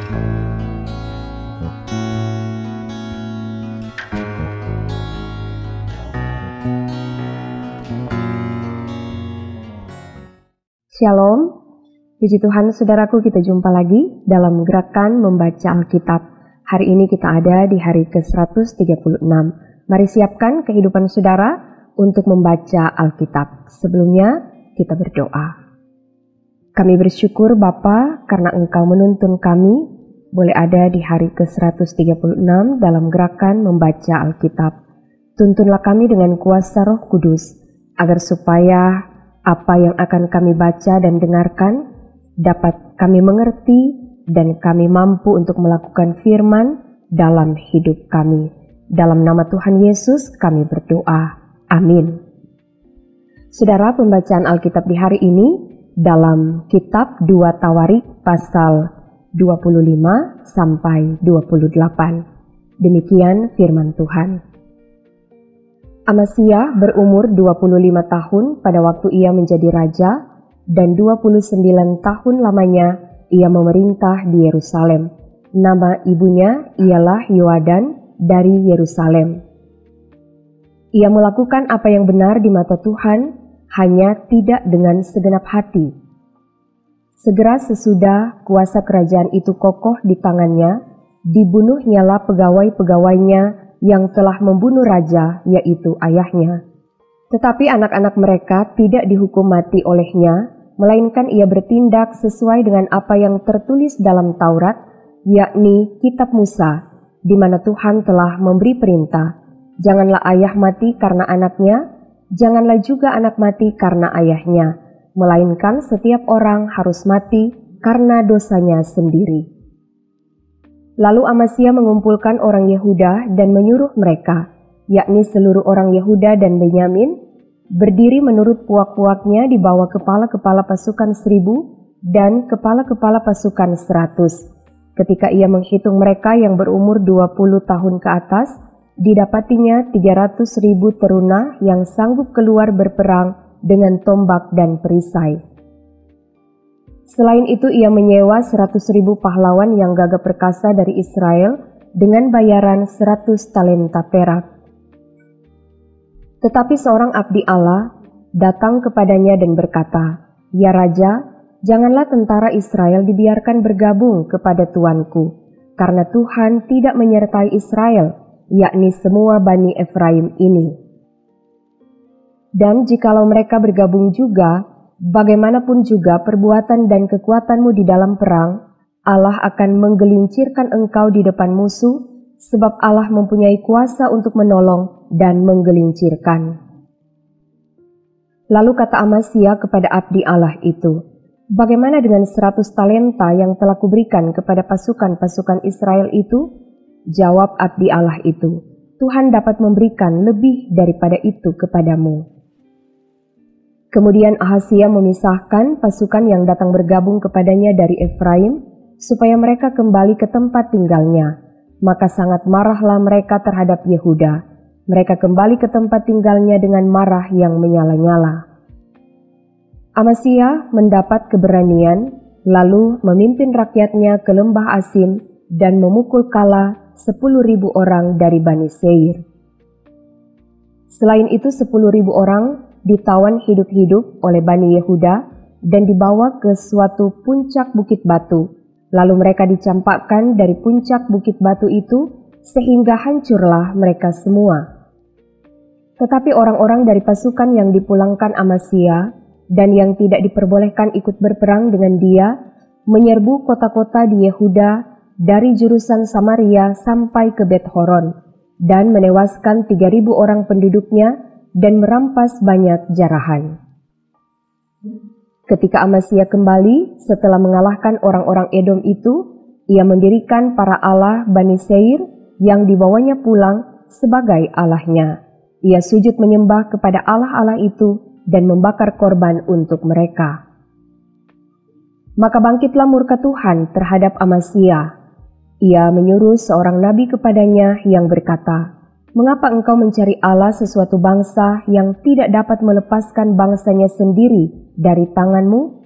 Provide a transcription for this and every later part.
Shalom, puji Tuhan saudaraku, kita jumpa lagi dalam gerakan membaca Alkitab. Hari ini kita ada di hari ke-136. Mari siapkan kehidupan saudara untuk membaca Alkitab. Sebelumnya kita berdoa. Kami bersyukur Bapa karena Engkau menuntun kami boleh ada di hari ke-136 dalam gerakan membaca Alkitab. Tuntunlah kami dengan kuasa Roh Kudus agar supaya apa yang akan kami baca dan dengarkan dapat kami mengerti dan kami mampu untuk melakukan firman dalam hidup kami. Dalam nama Tuhan Yesus kami berdoa. Amin. Saudara, pembacaan Alkitab di hari ini dalam kitab 2 Tawarik pasal 25 sampai 28. Demikian firman Tuhan. Amasya berumur 25 tahun pada waktu ia menjadi raja, dan 29 tahun lamanya ia memerintah di Yerusalem. Nama ibunya ialah Yoadan dari Yerusalem. Ia melakukan apa yang benar di mata Tuhan, hanya tidak dengan segenap hati. Segera sesudah kuasa kerajaan itu kokoh di tangannya, dibunuhnyalah pegawai-pegawainya yang telah membunuh raja, yaitu ayahnya. Tetapi anak-anak mereka tidak dihukum mati olehnya, melainkan ia bertindak sesuai dengan apa yang tertulis dalam Taurat, yakni kitab Musa, di mana Tuhan telah memberi perintah, janganlah ayah mati karena anaknya, janganlah juga anak mati karena ayahnya, melainkan setiap orang harus mati karena dosanya sendiri. Lalu Amasya mengumpulkan orang Yehuda dan menyuruh mereka, yakni seluruh orang Yehuda dan Benyamin, berdiri menurut puak-puaknya di bawah kepala-kepala pasukan 1.000 dan kepala-kepala pasukan 100. Ketika ia menghitung mereka yang berumur 20 tahun ke atas, didapatinya 300.000 teruna yang sanggup keluar berperang dengan tombak dan perisai. Selain itu ia menyewa 100.000 pahlawan yang gagah perkasa dari Israel dengan bayaran 100 talenta perak. Tetapi seorang abdi Allah datang kepadanya dan berkata, "Ya Raja, janganlah tentara Israel dibiarkan bergabung kepada tuanku, karena Tuhan tidak menyertai Israel, yakni semua Bani Efraim ini. Dan jikalau mereka bergabung juga, bagaimanapun juga perbuatan dan kekuatanmu di dalam perang, Allah akan menggelincirkan engkau di depan musuh, sebab Allah mempunyai kuasa untuk menolong dan menggelincirkan." Lalu kata Amasya kepada abdi Allah itu, "Bagaimana dengan 100 talenta yang telah kuberikan kepada pasukan-pasukan Israel itu?" Jawab abdi Allah itu, "Tuhan dapat memberikan lebih daripada itu kepadamu." Kemudian Ahazia memisahkan pasukan yang datang bergabung kepadanya dari Efraim, supaya mereka kembali ke tempat tinggalnya. Maka sangat marahlah mereka terhadap Yehuda. Mereka kembali ke tempat tinggalnya dengan marah yang menyala-nyala. Amasya mendapat keberanian, lalu memimpin rakyatnya ke lembah Asin dan memukul kala 10.000 orang dari Bani Seir. Selain itu 10.000 orang ditawan hidup-hidup oleh Bani Yehuda dan dibawa ke suatu puncak bukit batu. Lalu mereka dicampakkan dari puncak bukit batu itu sehingga hancurlah mereka semua. Tetapi orang-orang dari pasukan yang dipulangkan Amasya dan yang tidak diperbolehkan ikut berperang dengan dia menyerbu kota-kota di Yehuda dari jurusan Samaria sampai ke Bet-Horon dan menewaskan 3.000 orang penduduknya dan merampas banyak jarahan. Ketika Amasya kembali setelah mengalahkan orang-orang Edom itu, ia mendirikan para Allah Bani Seir yang dibawanya pulang sebagai Allahnya. Ia sujud menyembah kepada Allah-Allah itu dan membakar korban untuk mereka. Maka bangkitlah murka Tuhan terhadap Amasya. Ia menyuruh seorang nabi kepadanya yang berkata, "Mengapa engkau mencari Allah sesuatu bangsa yang tidak dapat melepaskan bangsanya sendiri dari tanganmu?"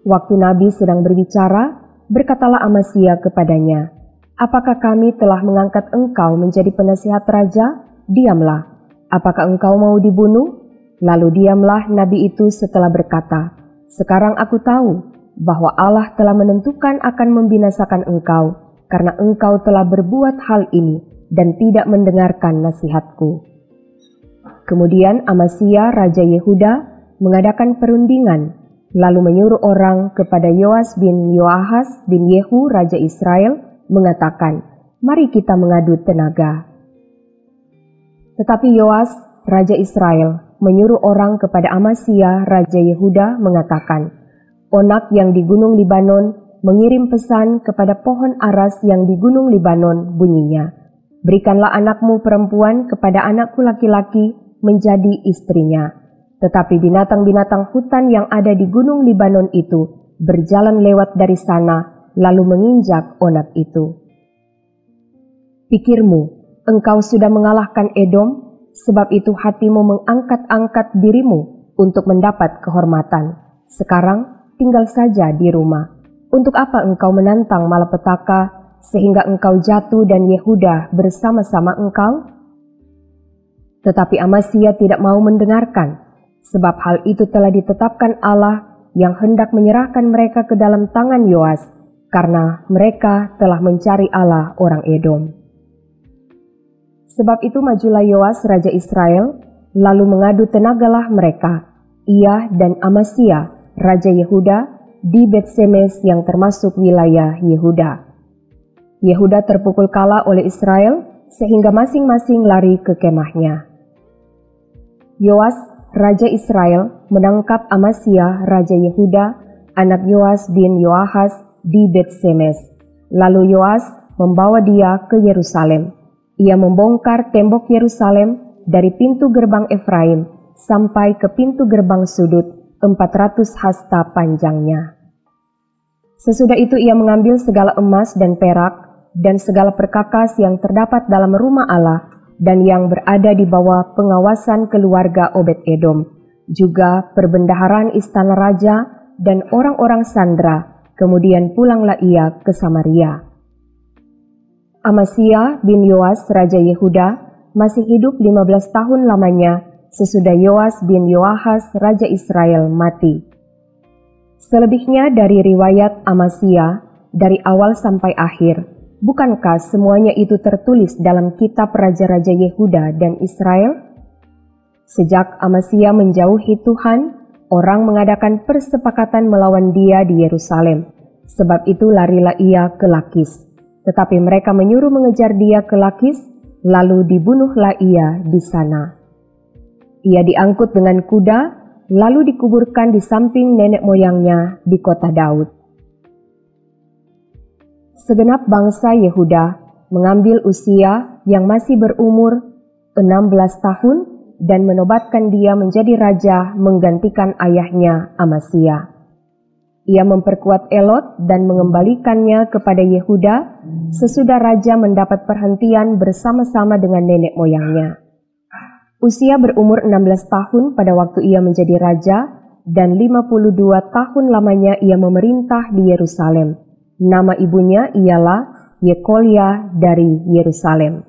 Waktu Nabi sedang berbicara, berkatalah Amasya kepadanya, "Apakah kami telah mengangkat engkau menjadi penasihat raja? Diamlah. Apakah engkau mau dibunuh?" Lalu diamlah nabi itu setelah berkata, "Sekarang aku tahu bahwa Allah telah menentukan akan membinasakan engkau, karena engkau telah berbuat hal ini dan tidak mendengarkan nasihatku." Kemudian Amasya Raja Yehuda mengadakan perundingan, lalu menyuruh orang kepada Yoas bin Yoahaz bin Yehu Raja Israel, mengatakan, "Mari kita mengadu tenaga." Tetapi Yoas Raja Israel menyuruh orang kepada Amasya Raja Yehuda, mengatakan, "Onak yang di Gunung Libanon mengirim pesan kepada pohon aras yang di Gunung Libanon, bunyinya, 'Berikanlah anakmu perempuan kepada anakku laki-laki menjadi istrinya.' Tetapi binatang-binatang hutan yang ada di Gunung Libanon itu berjalan lewat dari sana, lalu menginjak onak itu. Pikirmu, engkau sudah mengalahkan Edom, sebab itu hatimu mengangkat-angkat dirimu untuk mendapat kehormatan. Sekarang tinggal saja di rumah. Untuk apa engkau menantang malapetaka sehingga engkau jatuh dan Yehuda bersama-sama engkau?" Tetapi Amasya tidak mau mendengarkan, sebab hal itu telah ditetapkan Allah yang hendak menyerahkan mereka ke dalam tangan Yoas, karena mereka telah mencari Allah orang Edom. Sebab itu majulah Yoas Raja Israel, lalu mengadu tenagalah mereka, ia dan Amasya Raja Yehuda, di Bet-Semes yang termasuk wilayah Yehuda. Yehuda terpukul kalah oleh Israel, sehingga masing-masing lari ke kemahnya. Yoas Raja Israel menangkap Amasya Raja Yehuda, anak Yoas bin Yoahaz, di Bet-Semes. Lalu Yoas membawa dia ke Yerusalem. Ia membongkar tembok Yerusalem dari pintu gerbang Efraim sampai ke pintu gerbang sudut, 400 hasta panjangnya. Sesudah itu ia mengambil segala emas dan perak dan segala perkakas yang terdapat dalam rumah Allah dan yang berada di bawah pengawasan keluarga Obed-Edom, juga perbendaharaan istana raja dan orang-orang sandera. Kemudian pulanglah ia ke Samaria. Amasya bin Yoas Raja Yehuda masih hidup 15 tahun lamanya sesudah Yoas bin Yoahaz Raja Israel mati. Selebihnya dari riwayat Amasya dari awal sampai akhir, bukankah semuanya itu tertulis dalam kitab Raja-Raja Yehuda dan Israel? Sejak Amasya menjauhi Tuhan, orang mengadakan persepakatan melawan dia di Yerusalem. Sebab itu larilah ia ke Lakis. Tetapi mereka menyuruh mengejar dia ke Lakis, lalu dibunuhlah ia di sana. Ia diangkut dengan kuda, lalu dikuburkan di samping nenek moyangnya di kota Daud. Segenap bangsa Yehuda mengambil Usia yang masih berumur 16 tahun dan menobatkan dia menjadi raja menggantikan ayahnya Amasya. Ia memperkuat Elot dan mengembalikannya kepada Yehuda sesudah raja mendapat perhentian bersama-sama dengan nenek moyangnya. Usia berumur 16 tahun pada waktu ia menjadi raja dan 52 tahun lamanya ia memerintah di Yerusalem. Nama ibunya ialah Yekolya dari Yerusalem.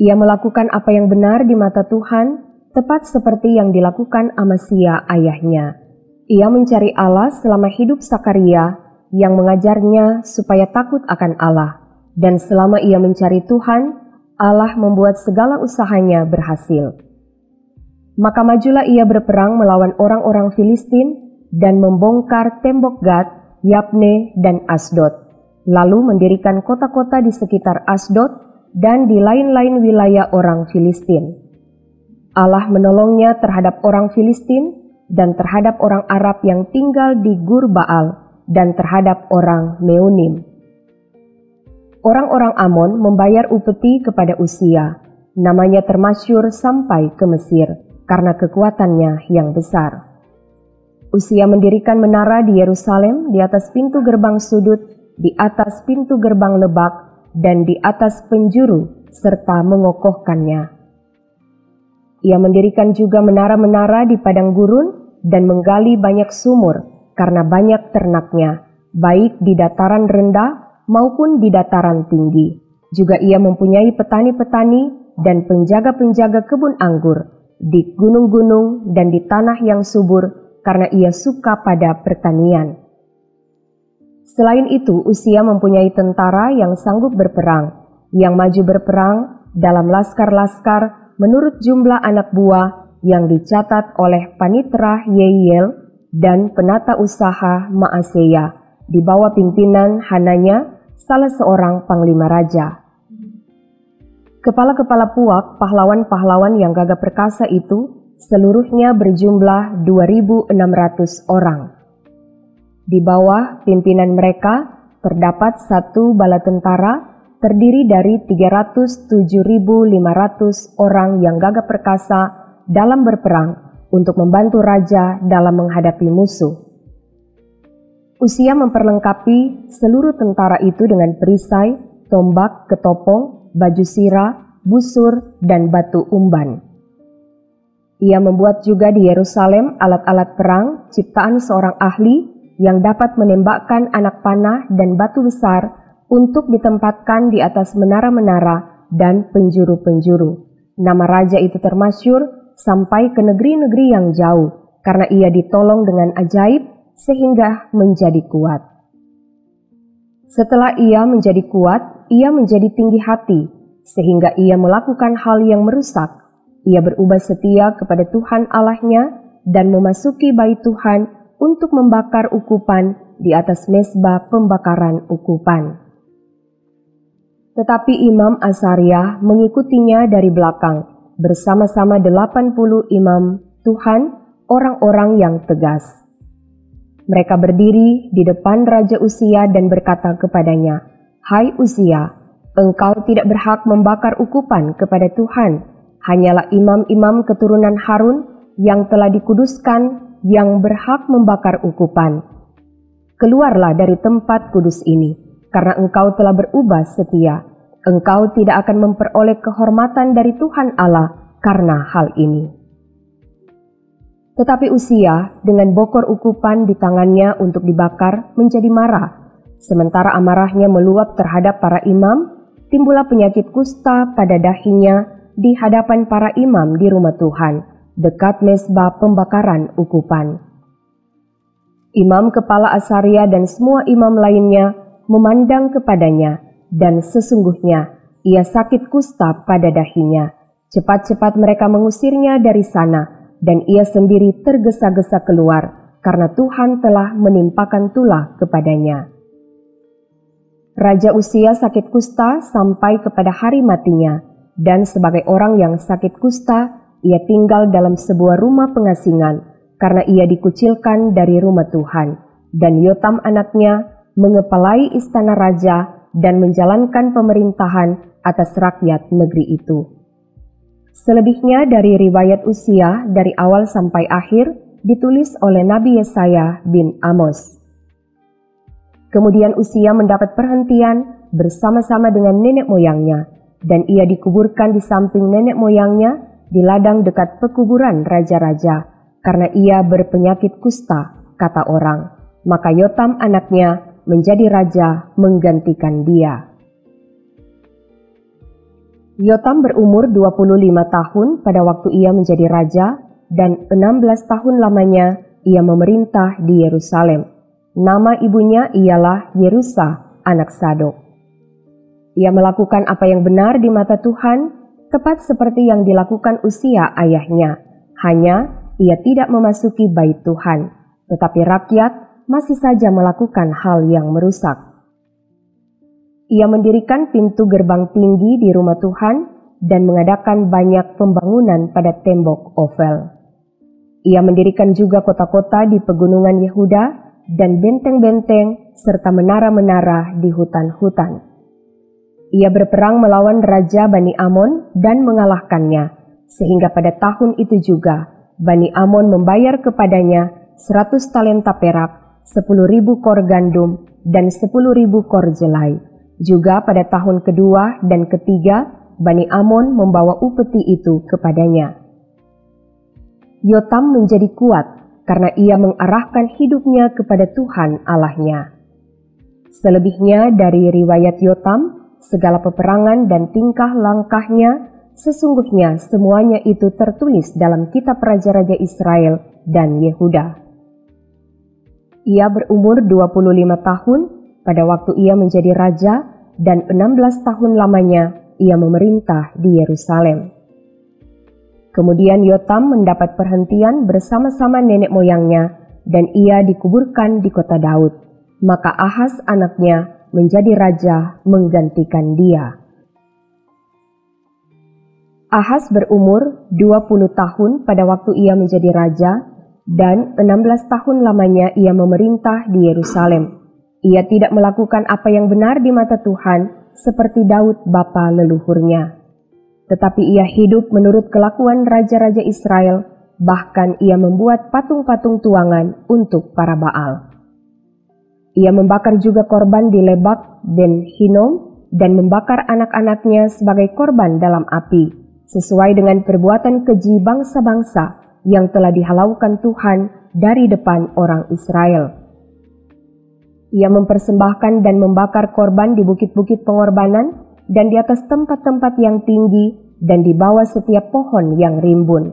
Ia melakukan apa yang benar di mata Tuhan, tepat seperti yang dilakukan Amasya ayahnya. Ia mencari Allah selama hidup Sakaria yang mengajarnya supaya takut akan Allah. Dan selama ia mencari Tuhan, Allah membuat segala usahanya berhasil. Maka majulah ia berperang melawan orang-orang Filistin dan membongkar tembok Gad, Yabne, dan Asdod. Lalu mendirikan kota-kota di sekitar Asdod dan di lain-lain wilayah orang Filistin. Allah menolongnya terhadap orang Filistin dan terhadap orang Arab yang tinggal di Gur Baal dan terhadap orang Meunim. Orang-orang Amon membayar upeti kepada Usia. Namanya termasyur sampai ke Mesir karena kekuatannya yang besar. Usia mendirikan menara di Yerusalem di atas pintu gerbang sudut, di atas pintu gerbang lebak, dan di atas penjuru, serta mengokohkannya. Ia mendirikan juga menara-menara di padang gurun dan menggali banyak sumur karena banyak ternaknya, baik di dataran rendah maupun di dataran tinggi. Juga ia mempunyai petani-petani dan penjaga-penjaga kebun anggur di gunung-gunung dan di tanah yang subur karena ia suka pada pertanian. Selain itu, Uzia mempunyai tentara yang sanggup berperang, yang maju berperang dalam laskar-laskar menurut jumlah anak buah yang dicatat oleh Panitra Yehiel dan penata usaha Maaseya di bawah pimpinan Hananya, salah seorang panglima raja. Kepala-kepala puak pahlawan-pahlawan yang gagah perkasa itu seluruhnya berjumlah 2.600 orang. Di bawah pimpinan mereka terdapat satu bala tentara terdiri dari 307.500 orang yang gagah perkasa dalam berperang untuk membantu raja dalam menghadapi musuh. Uzia memperlengkapi seluruh tentara itu dengan perisai, tombak, ketopong, baju sirah, busur, dan batu umban. Ia membuat juga di Yerusalem alat-alat perang ciptaan seorang ahli yang dapat menembakkan anak panah dan batu besar untuk ditempatkan di atas menara-menara dan penjuru-penjuru. Nama raja itu termasyhur sampai ke negeri-negeri yang jauh karena ia ditolong dengan ajaib sehingga menjadi kuat. Setelah ia menjadi kuat, ia menjadi tinggi hati sehingga ia melakukan hal yang merusak. Ia berubah setia kepada Tuhan Allahnya dan memasuki bait Tuhan untuk membakar ukupan di atas mezbah pembakaran ukupan. Tetapi Imam Asaria mengikutinya dari belakang bersama-sama 80 imam Tuhan, orang-orang yang tegas. Mereka berdiri di depan Raja Uzia dan berkata kepadanya, "Hai Uzia, engkau tidak berhak membakar ukupan kepada Tuhan. Hanyalah imam-imam keturunan Harun yang telah dikuduskan yang berhak membakar ukupan. Keluarlah dari tempat kudus ini, karena engkau telah berubah setia. Engkau tidak akan memperoleh kehormatan dari Tuhan Allah karena hal ini." Tetapi Uzia dengan bokor ukupan di tangannya untuk dibakar menjadi marah. Sementara amarahnya meluap terhadap para imam, timbullah penyakit kusta pada dahinya di hadapan para imam di rumah Tuhan, dekat mezbah pembakaran ukupan. Imam kepala Asaria dan semua imam lainnya memandang kepadanya, dan sesungguhnya ia sakit kusta pada dahinya. Cepat-cepat mereka mengusirnya dari sana, dan ia sendiri tergesa-gesa keluar, karena Tuhan telah menimpakan tulah kepadanya. Raja Uzia sakit kusta sampai kepada hari matinya, dan sebagai orang yang sakit kusta, ia tinggal dalam sebuah rumah pengasingan, karena ia dikucilkan dari rumah Tuhan. Dan Yotam anaknya mengepalai istana raja dan menjalankan pemerintahan atas rakyat negeri itu. Selebihnya dari riwayat Uzia dari awal sampai akhir ditulis oleh Nabi Yesaya bin Amos. Kemudian Uzia mendapat perhentian bersama-sama dengan nenek moyangnya, dan ia dikuburkan di samping nenek moyangnya di ladang dekat pekuburan raja-raja, karena ia berpenyakit kusta, kata orang. Maka Yotam anaknya menjadi raja menggantikan dia. Yotam berumur 25 tahun pada waktu ia menjadi raja, dan 16 tahun lamanya ia memerintah di Yerusalem. Nama ibunya ialah Yerusa, anak Sadok. Ia melakukan apa yang benar di mata Tuhan, tepat seperti yang dilakukan Uzia ayahnya. Hanya ia tidak memasuki bait Tuhan, tetapi rakyat masih saja melakukan hal yang merusak. Ia mendirikan pintu gerbang tinggi di rumah Tuhan dan mengadakan banyak pembangunan pada tembok Ofel. Ia mendirikan juga kota-kota di pegunungan Yehuda dan benteng-benteng serta menara-menara di hutan-hutan. Ia berperang melawan Raja Bani Amon dan mengalahkannya, sehingga pada tahun itu juga Bani Amon membayar kepadanya 100 talenta perak, 10.000 kor gandum, dan 10.000 kor jelai. Juga pada tahun kedua dan ketiga, Bani Amon membawa upeti itu kepadanya. Yotam menjadi kuat karena ia mengarahkan hidupnya kepada Tuhan Allahnya. Selebihnya dari riwayat Yotam, segala peperangan dan tingkah langkahnya, sesungguhnya semuanya itu tertulis dalam kitab Raja-Raja Israel dan Yehuda. Ia berumur 25 tahun pada waktu ia menjadi raja, dan 16 tahun lamanya ia memerintah di Yerusalem. Kemudian Yotam mendapat perhentian bersama-sama nenek moyangnya, dan ia dikuburkan di kota Daud. Maka Ahaz anaknya menjadi raja menggantikan dia. Ahaz berumur 20 tahun pada waktu ia menjadi raja, dan 16 tahun lamanya ia memerintah di Yerusalem. Ia tidak melakukan apa yang benar di mata Tuhan seperti Daud bapa leluhurnya. Tetapi ia hidup menurut kelakuan raja-raja Israel, bahkan ia membuat patung-patung tuangan untuk para Baal. Ia membakar juga korban di Lebak Ben Hinnom dan membakar anak-anaknya sebagai korban dalam api, sesuai dengan perbuatan keji bangsa-bangsa yang telah dihalaukan Tuhan dari depan orang Israel. Ia mempersembahkan dan membakar korban di bukit-bukit pengorbanan dan di atas tempat-tempat yang tinggi dan di bawah setiap pohon yang rimbun.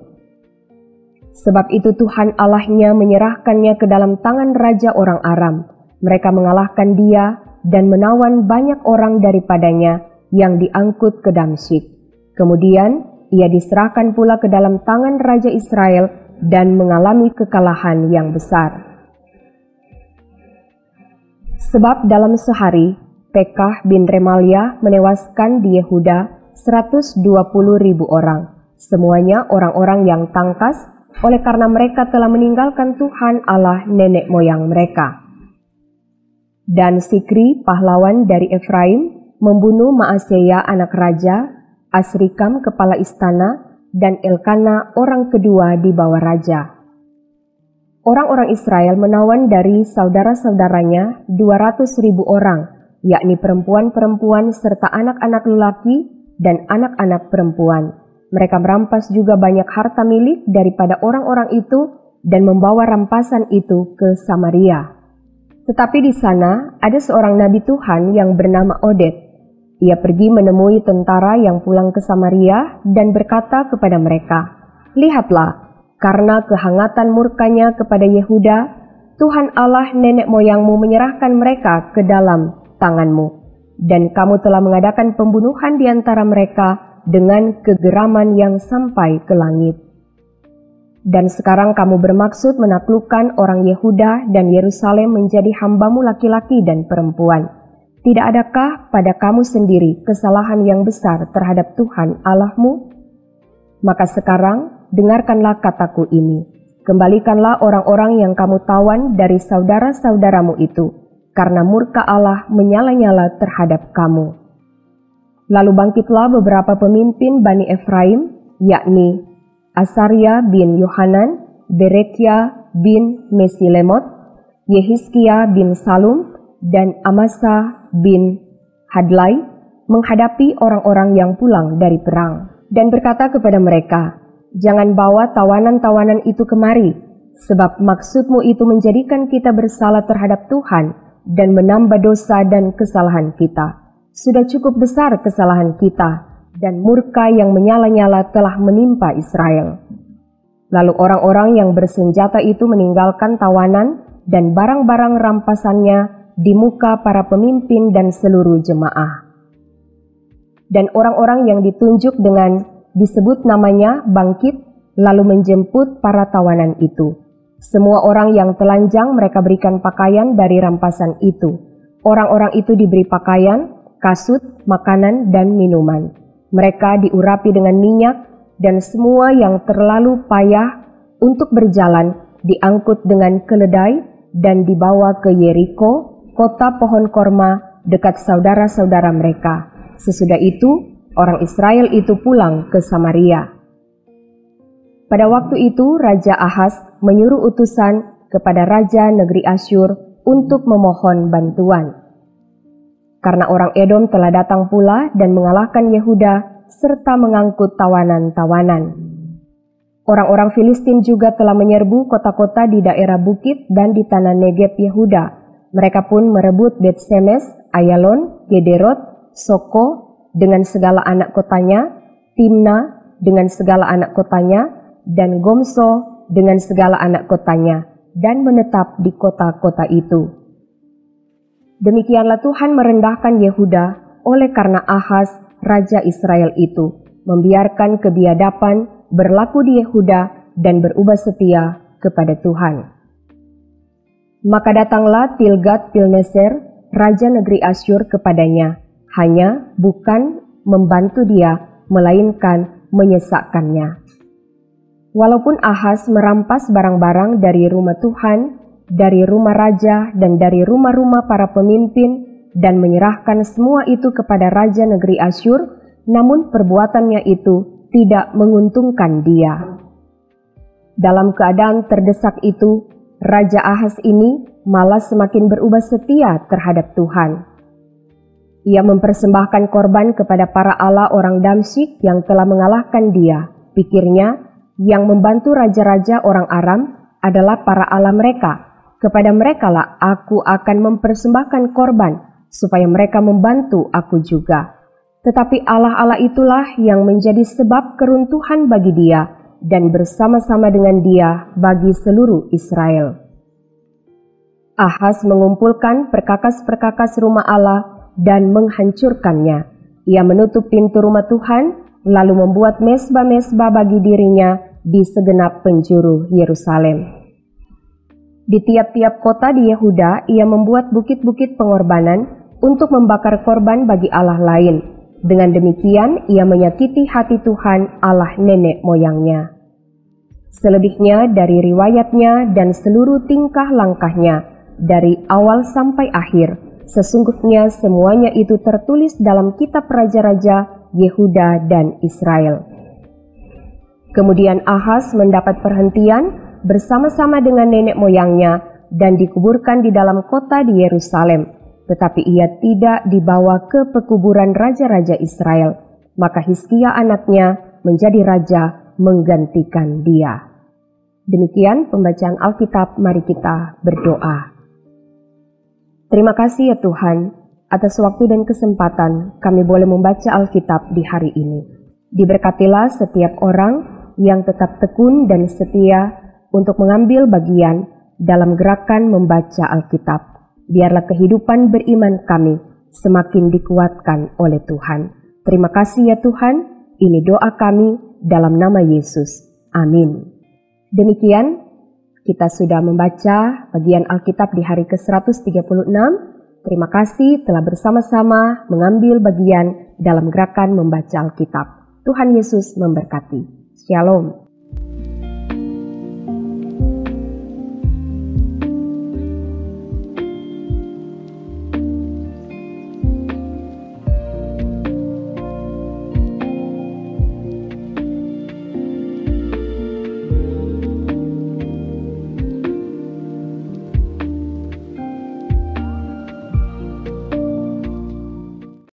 Sebab itu Tuhan Allahnya menyerahkannya ke dalam tangan raja orang Aram. Mereka mengalahkan dia dan menawan banyak orang daripadanya yang diangkut ke Damsyik. Kemudian ia diserahkan pula ke dalam tangan raja Israel dan mengalami kekalahan yang besar. Sebab dalam sehari, Pekah bin Remalia menewaskan di Yehuda 120.000 orang. Semuanya orang-orang yang tangkas, oleh karena mereka telah meninggalkan Tuhan Allah nenek moyang mereka. Dan Sikri, pahlawan dari Efraim, membunuh Maaseya anak raja, Asrikam kepala istana, dan Elkana orang kedua di bawah raja. Orang-orang Israel menawan dari saudara-saudaranya 200.000 orang, yakni perempuan-perempuan serta anak-anak lelaki dan anak-anak perempuan. Mereka merampas juga banyak harta milik daripada orang-orang itu dan membawa rampasan itu ke Samaria. Tetapi di sana ada seorang nabi Tuhan yang bernama Oded. Ia pergi menemui tentara yang pulang ke Samaria dan berkata kepada mereka, "Lihatlah, karena kehangatan murkanya kepada Yehuda, Tuhan Allah nenek moyangmu menyerahkan mereka ke dalam tanganmu, dan kamu telah mengadakan pembunuhan di antara mereka dengan kegeraman yang sampai ke langit. Dan sekarang kamu bermaksud menaklukkan orang Yehuda dan Yerusalem menjadi hambamu laki-laki dan perempuan. Tidak adakah pada kamu sendiri kesalahan yang besar terhadap Tuhan Allahmu? Maka sekarang dengarkanlah kataku ini. Kembalikanlah orang-orang yang kamu tawan dari saudara-saudaramu itu, karena murka Allah menyala-nyala terhadap kamu." Lalu bangkitlah beberapa pemimpin Bani Efraim, yakni Asaria bin Yohanan, Berekia bin Mesilemot, Yehizkia bin Salum, dan Amasa bin Hadlai, menghadapi orang-orang yang pulang dari perang, dan berkata kepada mereka, "Jangan bawa tawanan-tawanan itu kemari, sebab maksudmu itu menjadikan kita bersalah terhadap Tuhan dan menambah dosa dan kesalahan kita. Sudah cukup besar kesalahan kita, dan murka yang menyala-nyala telah menimpa Israel." Lalu orang-orang yang bersenjata itu meninggalkan tawanan dan barang-barang rampasannya di muka para pemimpin dan seluruh jemaah. Dan orang-orang yang ditunjuk dengan disebut namanya bangkit, lalu menjemput para tawanan itu. Semua orang yang telanjang mereka berikan pakaian dari rampasan itu. Orang-orang itu diberi pakaian, kasut, makanan, dan minuman. Mereka diurapi dengan minyak, dan semua yang terlalu payah untuk berjalan diangkut dengan keledai dan dibawa ke Yeriko, kota pohon korma dekat saudara-saudara mereka. Sesudah itu, orang Israel itu pulang ke Samaria. Pada waktu itu, Raja Ahaz menyuruh utusan kepada Raja negeri Asyur untuk memohon bantuan. Karena orang Edom telah datang pula dan mengalahkan Yehuda serta mengangkut tawanan-tawanan. Orang-orang Filistin juga telah menyerbu kota-kota di daerah bukit dan di tanah Negeb Yehuda, Mereka pun merebut Bet-Semes, Ayalon, Gederot, Soko dengan segala anak kotanya, Timna dengan segala anak kotanya, dan Gomso dengan segala anak kotanya, dan menetap di kota-kota itu. Demikianlah Tuhan merendahkan Yehuda oleh karena Ahaz, raja Israel itu, membiarkan kebiadaban berlaku di Yehuda dan berubah setia kepada Tuhan. Maka datanglah Tilgat-Pilneser, raja negeri Asyur kepadanya, hanya bukan membantu dia, melainkan menyesakkannya. Walaupun Ahaz merampas barang-barang dari rumah Tuhan, dari rumah raja, dan dari rumah-rumah para pemimpin, dan menyerahkan semua itu kepada raja negeri Asyur, namun perbuatannya itu tidak menguntungkan dia. Dalam keadaan terdesak itu, Raja Ahaz ini malah semakin berubah setia terhadap Tuhan. Ia mempersembahkan korban kepada para allah orang Damsyik yang telah mengalahkan dia. Pikirnya, yang membantu raja-raja orang Aram adalah para allah mereka. Kepada merekalah aku akan mempersembahkan korban, supaya mereka membantu aku juga. Tetapi allah-allah itulah yang menjadi sebab keruntuhan bagi dia, dan bersama-sama dengan dia bagi seluruh Israel. Ahaz mengumpulkan perkakas-perkakas rumah Allah dan menghancurkannya. Ia menutup pintu rumah Tuhan, lalu membuat mesbah-mesbah bagi dirinya di segenap penjuru Yerusalem. Di tiap-tiap kota di Yehuda, ia membuat bukit-bukit pengorbanan untuk membakar korban bagi Allah lain. Dengan demikian, ia menyakiti hati Tuhan Allah nenek moyangnya. Selebihnya dari riwayatnya dan seluruh tingkah langkahnya, dari awal sampai akhir, sesungguhnya semuanya itu tertulis dalam kitab raja-raja Yehuda dan Israel. Kemudian Ahaz mendapat perhentian bersama-sama dengan nenek moyangnya dan dikuburkan di dalam kota di Yerusalem, tetapi ia tidak dibawa ke pekuburan raja-raja Israel. Maka Hizkia anaknya menjadi raja menggantikan dia. Demikian pembacaan Alkitab, mari kita berdoa. Terima kasih ya Tuhan, atas waktu dan kesempatan kami boleh membaca Alkitab di hari ini. Diberkatilah setiap orang yang tetap tekun dan setia untuk mengambil bagian dalam gerakan membaca Alkitab. Biarlah kehidupan beriman kami semakin dikuatkan oleh Tuhan. Terima kasih ya Tuhan. Ini doa kami dalam nama Yesus. Amin. Demikian, kita sudah membaca bagian Alkitab di hari ke-136. Terima kasih telah bersama-sama mengambil bagian dalam gerakan membaca Alkitab. Tuhan Yesus memberkati. Shalom.